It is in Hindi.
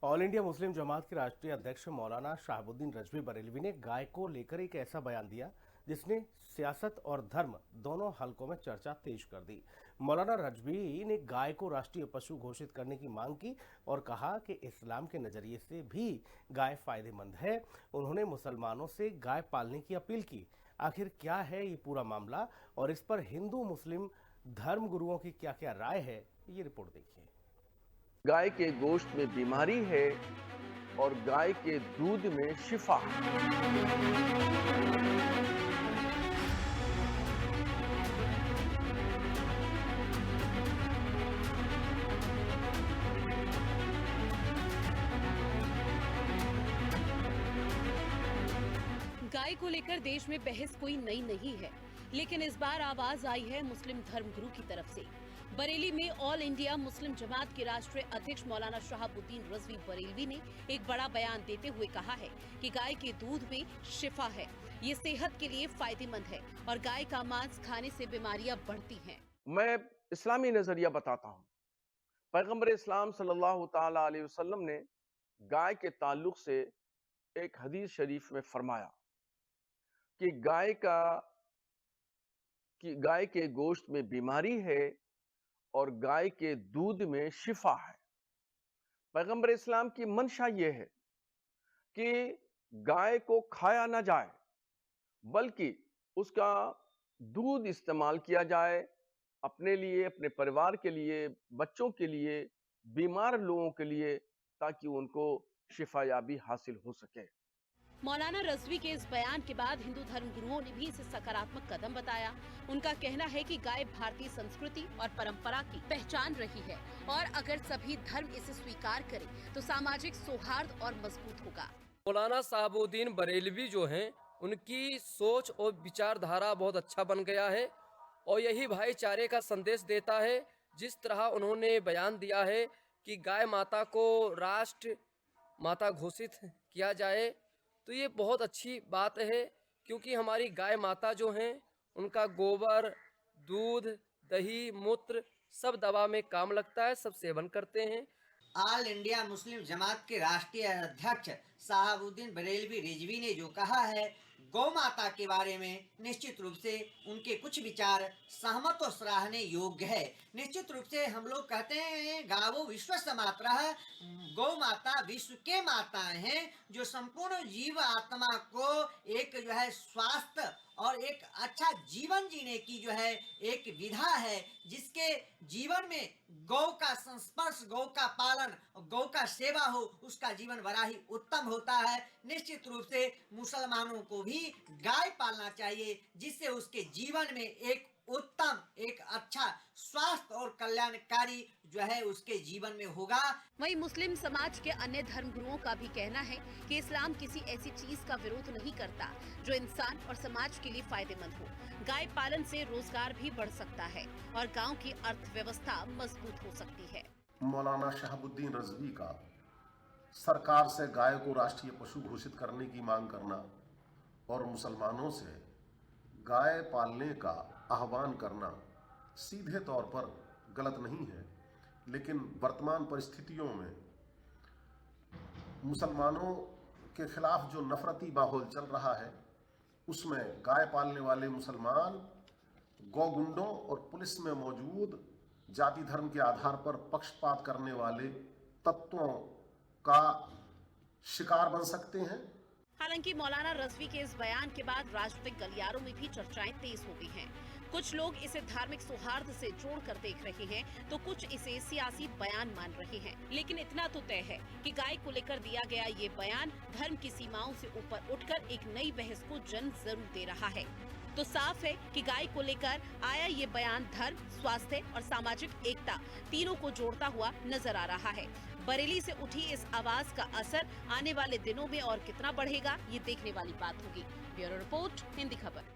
ऑल इंडिया मुस्लिम जमात के राष्ट्रीय अध्यक्ष मौलाना शहाबुद्दीन रजवी बरेलवी ने गाय को लेकर एक ऐसा बयान दिया जिसने सियासत और धर्म दोनों हलकों में चर्चा तेज कर दी। मौलाना रजवी ने गाय को राष्ट्रीय पशु घोषित करने की मांग की और कहा कि इस्लाम के नजरिए से भी गाय फायदेमंद है। उन्होंने मुसलमानों से गाय पालने की अपील की। आखिर क्या है ये पूरा मामला और इस पर हिंदू मुस्लिम धर्म गुरुओं की क्या क्या राय है, ये रिपोर्ट देखिए। गाय के गोश्त में बीमारी है और गाय के दूध में शिफा। गाय को लेकर देश में बहस कोई नई नहीं है, लेकिन इस बार आवाज आई है मुस्लिम धर्मगुरु की तरफ से। बरेली में ऑल इंडिया मुस्लिम जमात के राष्ट्रीय अध्यक्ष मौलाना शहाबुद्दीन रजवी बरेलवी ने एक बड़ा बयान देते हुए कहा है कि गाय के दूध में शिफा है, ये सेहत के लिए फायदेमंद है और गाय का मांस खाने से बीमारियां बढ़ती हैं। मैं इस्लामी नजरिया बताता हूँ। पैगंबर इस्लाम सल्लल्लाहु ताला अलैहि वसल्लम ने गाय के ताल्लुक से एक हदीस शरीफ में फरमाया कि गाय के गोश्त में बीमारी है और गाय के दूध में शिफा है। पैगंबर इस्लाम की मंशा यह है कि गाय को खाया ना जाए, बल्कि उसका दूध इस्तेमाल किया जाए अपने लिए, अपने परिवार के लिए, बच्चों के लिए, बीमार लोगों के लिए, ताकि उनको शिफायाबी हासिल हो सके। मौलाना रजवी के इस बयान के बाद हिंदू धर्म गुरुओं ने भी इसे सकारात्मक कदम बताया। उनका कहना है कि गाय भारतीय संस्कृति और परंपरा की पहचान रही है और अगर सभी धर्म इसे स्वीकार करें तो सामाजिक सौहार्द और मजबूत होगा। मौलाना शहाबुद्दीन बरेलवी जो हैं, उनकी सोच और विचारधारा बहुत अच्छा बन गया है और यही भाईचारे का संदेश देता है। जिस तरह उन्होंने बयान दिया है कि गाय माता को राष्ट्र माता घोषित किया जाए, तो ये बहुत अच्छी बात है, क्योंकि हमारी गाय माता जो हैं, उनका गोबर, दूध, दही, मूत्र सब दवा में काम लगता है, सब सेवन करते हैं। ऑल इंडिया मुस्लिम जमात के राष्ट्रीय अध्यक्ष शहाबुद्दीन बरेलवी रिजवी ने जो कहा है गौ माता के बारे में, निश्चित रूप से उनके कुछ विचार सहमत और सराहने योग्य है। निश्चित रूप से हम लोग कहते हैं गावो विश्वस्य मातरः, गौ माता विश्व के माताएं हैं, जो संपूर्ण जीव आत्मा को एक जो है स्वास्थ्य और एक अच्छा जीवन जीने की जो है एक विधा है, जिसके जीवन में गौ का संस्पर्श, गौ का पालन, गौ का सेवा हो, उसका जीवन बड़ा ही उत्तम होता है। निश्चित रूप से मुसलमानों को भी गाय पालना चाहिए, जिससे उसके जीवन में एक उत्तम, एक अच्छा स्वास्थ्य और कल्याणकारी जो है उसके जीवन में होगा। वहीं मुस्लिम समाज के अन्य धर्म गुरुओं का भी कहना है कि इस्लाम किसी ऐसी चीज का विरोध नहीं करता जो इंसान और समाज के लिए फायदेमंद हो। गाय पालन से रोजगार भी बढ़ सकता है और गांव की अर्थव्यवस्था मजबूत हो सकती है। मौलाना शहाबुद्दीन रजवी का सरकार से गाय को राष्ट्रीय पशु घोषित करने की मांग करना और मुसलमानों से गाय पालने का आह्वान करना सीधे तौर पर गलत नहीं है, लेकिन वर्तमान परिस्थितियों में मुसलमानों के खिलाफ जो नफरती माहौल चल रहा है, उसमें गाय पालने वाले मुसलमान गौगुंडों और पुलिस में मौजूद जाति धर्म के आधार पर पक्षपात करने वाले तत्वों का शिकार बन सकते हैं। हालांकि मौलाना रजवी के इस बयान के बाद राजनीतिक गलियारों में भी चर्चाएं तेज हो गई हैं। कुछ लोग इसे धार्मिक सौहार्द से जोड़कर देख रहे हैं, तो कुछ इसे सियासी बयान मान रहे हैं। लेकिन इतना तो तय है कि गाय को लेकर दिया गया ये बयान धर्म की सीमाओं से ऊपर उठकर एक नई बहस को जन्म जरूर दे रहा है। तो साफ है कि गाय को लेकर आया ये बयान धर्म, स्वास्थ्य और सामाजिक एकता तीनों को जोड़ता हुआ नजर आ रहा है। बरेली से उठी इस आवाज का असर आने वाले दिनों में और कितना बढ़ेगा, ये देखने वाली बात होगी। ब्यूरो रिपोर्ट, हिंदी खबर।